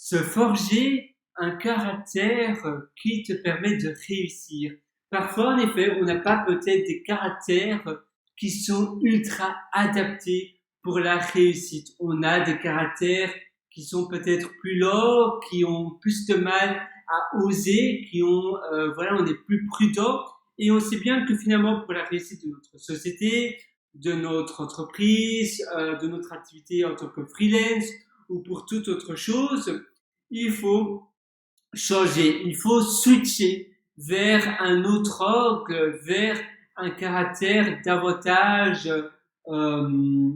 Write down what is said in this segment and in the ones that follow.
se forger un caractère qui te permet de réussir. Parfois, en effet, on n'a pas peut-être des caractères qui sont ultra adaptés pour la réussite. On a des caractères qui sont peut-être plus lents, qui ont plus de mal à oser, voilà, on est plus prudent et on sait bien que finalement pour la réussite de notre société, de notre entreprise, de notre activité en tant que freelance ou pour toute autre chose, il faut changer, il faut switcher vers un autre orgue, vers un caractère davantage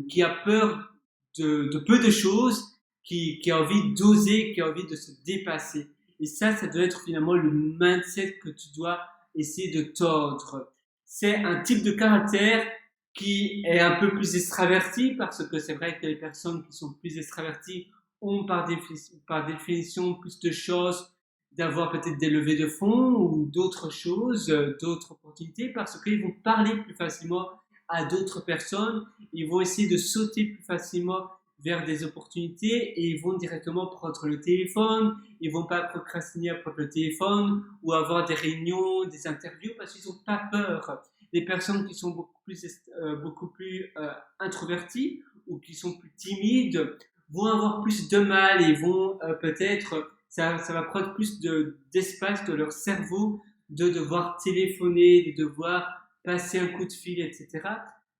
qui a peur de peu de choses, qui a envie d'oser, qui a envie de se dépasser. Et ça doit être finalement le mindset que tu dois essayer de tordre. C'est un type de caractère qui est un peu plus extraverti, parce que c'est vrai que les personnes qui sont plus extraverties ont par définition plus de choses d'avoir peut-être des levées de fonds ou d'autres choses, d'autres opportunités, parce qu'ils vont parler plus facilement à d'autres personnes, ils vont essayer de sauter plus facilement vers des opportunités et ils vont directement prendre le téléphone, ils vont pas procrastiner à prendre le téléphone ou avoir des réunions, des interviews parce qu'ils n'ont pas peur. Les personnes qui sont beaucoup plus introverties ou qui sont plus timides vont avoir plus de mal et vont peut-être ça va prendre plus d'espace de leur cerveau de devoir téléphoner, de devoir passer un coup de fil, etc.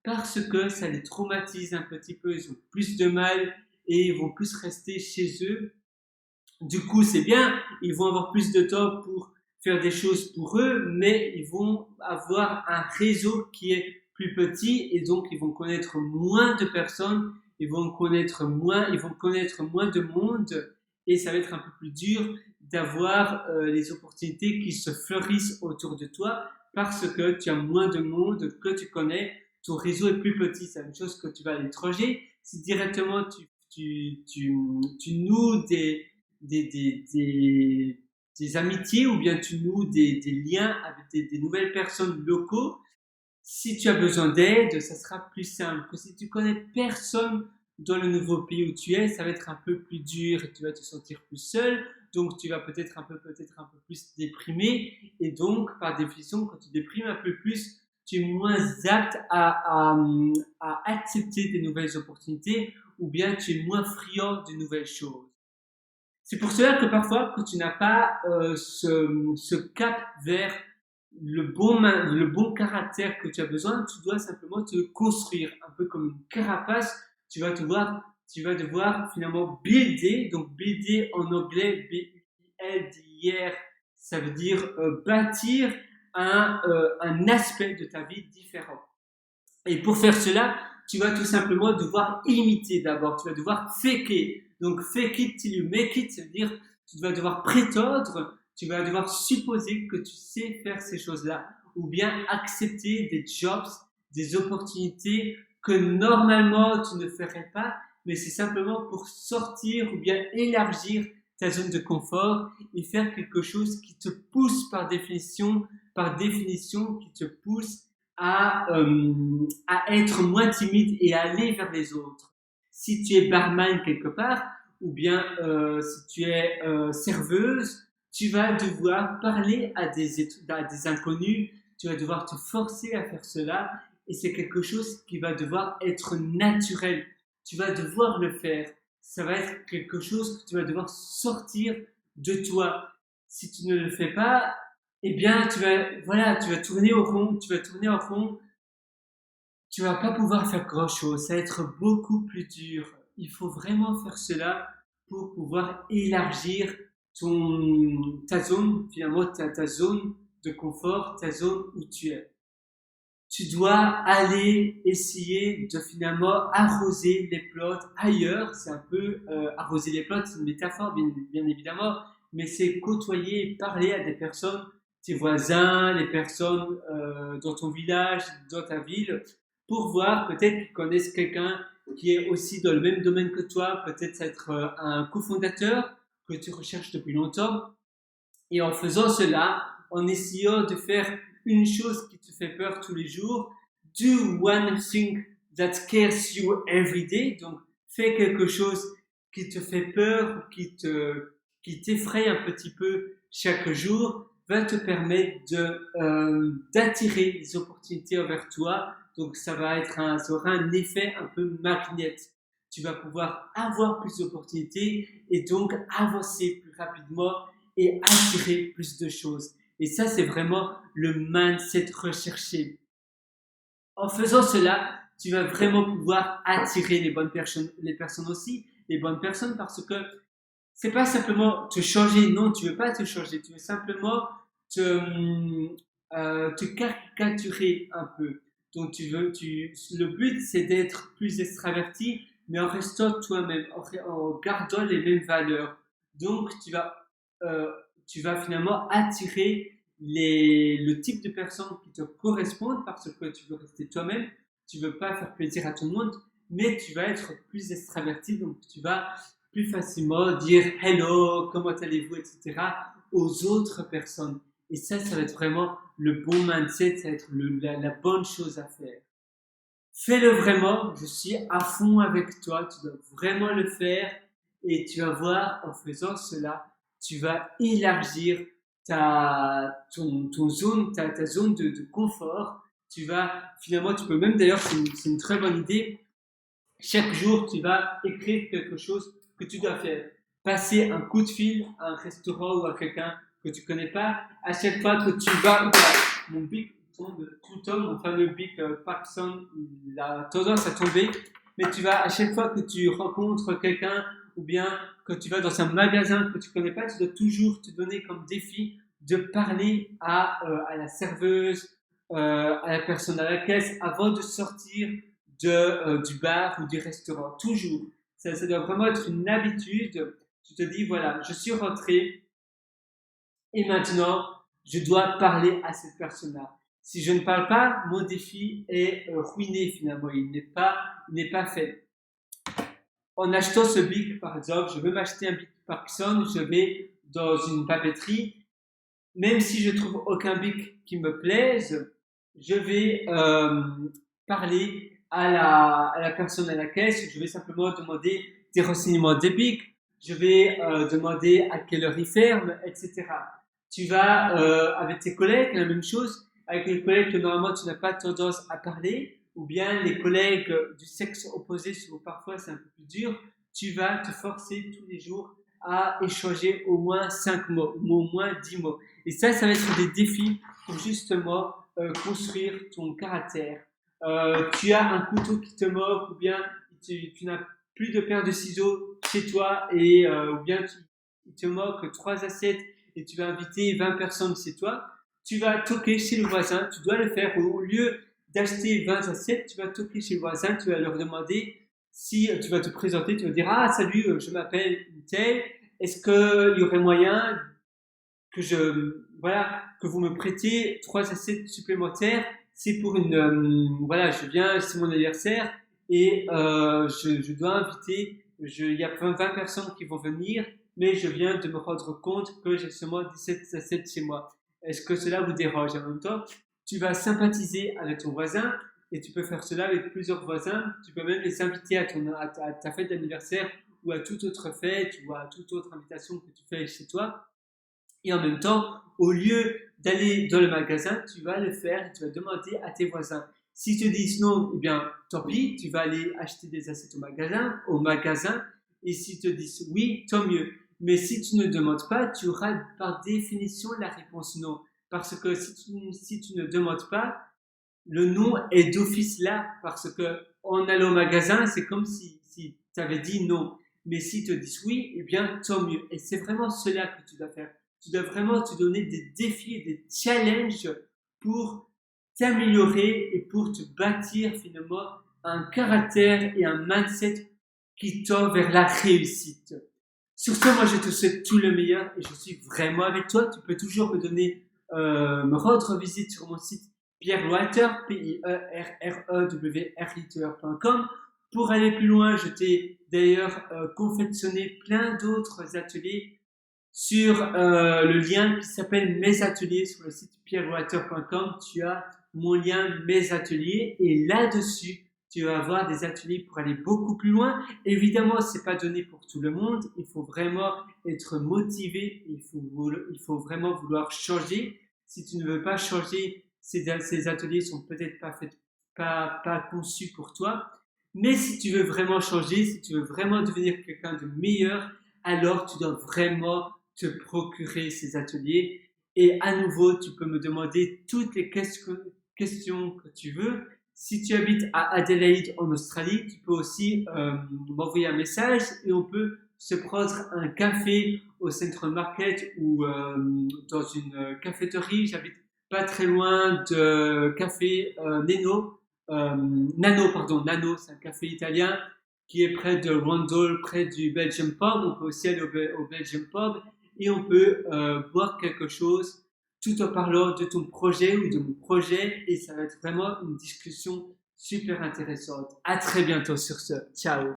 Parce que ça les traumatise un petit peu, ils ont plus de mal et ils vont plus rester chez eux. Du coup, c'est bien, ils vont avoir plus de temps pour faire des choses pour eux, mais ils vont avoir un réseau qui est plus petit et donc ils vont connaître moins de personnes, ils vont connaître moins de monde et ça va être un peu plus dur d'avoir les opportunités qui se fleurissent autour de toi parce que tu as moins de monde que tu connais, ton réseau est plus petit. C'est la même chose que tu vas à l'étranger. Si directement tu noues des amitiés ou bien tu noues des liens avec des nouvelles personnes locaux, si tu as besoin d'aide, ça sera plus simple que si tu connais personne dans le nouveau pays où tu es, ça va être un peu plus dur et tu vas te sentir plus seul, donc tu vas peut-être un peu plus déprimé et donc par définition quand tu déprimes un peu plus, tu es moins apte à accepter des nouvelles opportunités ou bien tu es moins friand de nouvelles choses. C'est pour cela que parfois, quand tu n'as pas ce cap vers le bon caractère que tu as besoin, tu dois simplement te construire, un peu comme une carapace. Tu vas devoir finalement builder. Donc builder en anglais, B-I-L-D-R, ça veut dire bâtir un aspect de ta vie différent. Et pour faire cela, tu vas tout simplement devoir imiter d'abord. Tu vas devoir faker. Donc, fake it till you make it, ça veut dire tu vas devoir prétendre, tu vas devoir supposer que tu sais faire ces choses-là. Ou bien accepter des jobs, des opportunités que normalement tu ne ferais pas, mais c'est simplement pour sortir ou bien élargir ta zone de confort et faire quelque chose qui te pousse par définition, qui te pousse à être moins timide et à aller vers les autres. Si tu es barman quelque part, ou bien si tu es serveuse, tu vas devoir parler à des inconnus, tu vas devoir te forcer à faire cela, et c'est quelque chose qui va devoir être naturel. Tu vas devoir le faire. Ça va être quelque chose que tu vas devoir sortir de toi. Si tu ne le fais pas, eh bien, tu vas tourner au rond, tu vas pas pouvoir faire grand chose, ça va être beaucoup plus dur. Il faut vraiment faire cela pour pouvoir élargir ta zone, finalement, ta zone de confort, ta zone où tu es. Tu dois aller essayer de finalement arroser les plantes ailleurs. C'est un peu arroser les plantes, c'est une métaphore bien évidemment, mais c'est côtoyer et parler à des personnes, tes voisins, les personnes dans ton village, dans ta ville, pour voir peut-être qu'ils connaissent quelqu'un qui est aussi dans le même domaine que toi, peut-être être un cofondateur que tu recherches depuis longtemps. Et en faisant cela, en essayant de faire une chose qui te fait peur tous les jours, do one thing that scares you every day. Donc, fais quelque chose qui te fait peur, qui t'effraie un petit peu chaque jour va te permettre d'attirer les opportunités envers toi. Donc ça aura un effet un peu magnet. Tu vas pouvoir avoir plus d'opportunités et donc avancer plus rapidement et attirer plus de choses. Et ça, c'est vraiment le mindset recherché. En faisant cela, tu vas vraiment pouvoir attirer les personnes aussi, les bonnes personnes, parce que c'est pas simplement te changer, non, tu veux pas te changer, tu veux simplement te caricaturer un peu. Donc le but c'est d'être plus extraverti, mais en restant toi-même, en gardant les mêmes valeurs. Donc euh, tu vas finalement attirer le type de personnes qui te correspondent parce que tu veux rester toi-même, tu veux pas faire plaisir à tout le monde, mais tu vas être plus extraverti, donc tu vas plus facilement dire hello, comment allez-vous, etc. aux autres personnes. Et ça va être vraiment le bon mindset, ça va être la bonne chose à faire. Fais-le vraiment, je suis à fond avec toi, tu dois vraiment le faire et tu vas voir, en faisant cela, tu vas élargir ta zone de confort. Finalement, tu peux même d'ailleurs, c'est une très bonne idée, chaque jour, tu vas écrire quelque chose que tu dois faire. Passer un coup de fil à un restaurant ou à quelqu'un que tu connais pas. À chaque fois que tu vas, mon bic tombe tout le temps, mon fameux bic Parkinson, il a tendance à tomber. Mais à chaque fois que tu rencontres quelqu'un ou bien que tu vas dans un magasin que tu connais pas, tu dois toujours te donner comme défi de parler à la serveuse, à la personne à la caisse avant de sortir du bar ou du restaurant. Toujours. Ça doit vraiment être une habitude. Tu te dis, voilà, je suis rentré et maintenant, je dois parler à cette personne-là. Si je ne parle pas, mon défi est ruiné finalement. Il n'est pas fait. En achetant ce bic, par exemple, je veux m'acheter un bic Parkinson, je vais dans une papeterie. Même si je trouve aucun bic qui me plaise, je vais parler à la personne à la caisse. Je vais simplement demander des renseignements des bics. Je vais demander à quelle heure ils ferment, etc. Tu vas avec tes collègues, la même chose. Avec les collègues que normalement tu n'as pas tendance à parler, ou bien les collègues du sexe opposé, souvent parfois c'est un peu plus dur. Tu vas te forcer tous les jours à échanger au moins 5 mots, ou au moins 10 mots. Et ça va être des défis pour justement construire ton caractère. Tu as un couteau qui te moque ou bien tu n'as plus de paire de ciseaux chez toi ou bien il te moque 3 assiettes et tu vas inviter 20 personnes chez toi. Tu vas toquer chez le voisin, tu dois le faire. Au lieu d'acheter 20 assiettes, tu vas toquer chez le voisin, tu vas leur demander si tu vas te présenter, tu vas dire ah salut, je m'appelle Tel, est-ce qu'il y aurait moyen que vous me prêtiez 3 assiettes supplémentaires, c'est pour c'est mon anniversaire et je dois inviter, il y a 20 personnes qui vont venir, mais je viens de me rendre compte que j'ai seulement 17 assiettes chez moi. Est-ce que cela vous dérange? En même temps, tu vas sympathiser avec ton voisin et tu peux faire cela avec plusieurs voisins. Tu peux même les inviter à ta fête d'anniversaire ou à toute autre fête ou à toute autre invitation que tu fais chez toi. Et en même temps, au lieu d'aller dans le magasin, tu vas le faire, tu vas demander à tes voisins. S'ils te disent non, eh bien, tant pis, tu vas aller acheter des assiettes au magasin. Et s'ils te disent oui, tant mieux. Mais si tu ne demandes pas, tu auras par définition la réponse non. Parce que si tu ne demandes pas, le non est d'office là. Parce que en allant au magasin, c'est comme si tu avais dit non. Mais s'ils te disent oui, eh bien, tant mieux. Et c'est vraiment cela que tu dois faire. Tu dois vraiment te donner des défis et des challenges pour t'améliorer et pour te bâtir finalement un caractère et un mindset qui tend vers la réussite. Sur ce, moi je te souhaite tout le meilleur et je suis vraiment avec toi. Tu peux toujours me rendre visite sur mon site pierrewriter, pierrewriter.com. Pour aller plus loin, je t'ai d'ailleurs confectionné plein d'autres ateliers sur le lien qui s'appelle Mes Ateliers sur le site pierrewriter.com. Tu as mon lien Mes Ateliers et là-dessus, tu vas avoir des ateliers pour aller beaucoup plus loin. Évidemment, c'est pas donné pour tout le monde. Il faut vraiment être motivé. Il faut vraiment vouloir changer. Si tu ne veux pas changer, ces ateliers sont peut-être pas conçus pour toi. Mais si tu veux vraiment changer, si tu veux vraiment devenir quelqu'un de meilleur, alors tu dois vraiment te procurer ces ateliers. Et à nouveau, tu peux me demander toutes les questions que tu veux. Si tu habites à Adelaide en Australie, tu peux aussi m'envoyer un message et on peut se prendre un café au Central Market ou dans une cafétérie. J'habite pas très loin de café Nano, c'est un café italien qui est près de Rundle, près du Belgium Pub. On peut aussi aller au Belgium Pub et on peut boire quelque chose tout en parlant de ton projet ou de mon projet et ça va être vraiment une discussion super intéressante. À très bientôt sur ce. Ciao.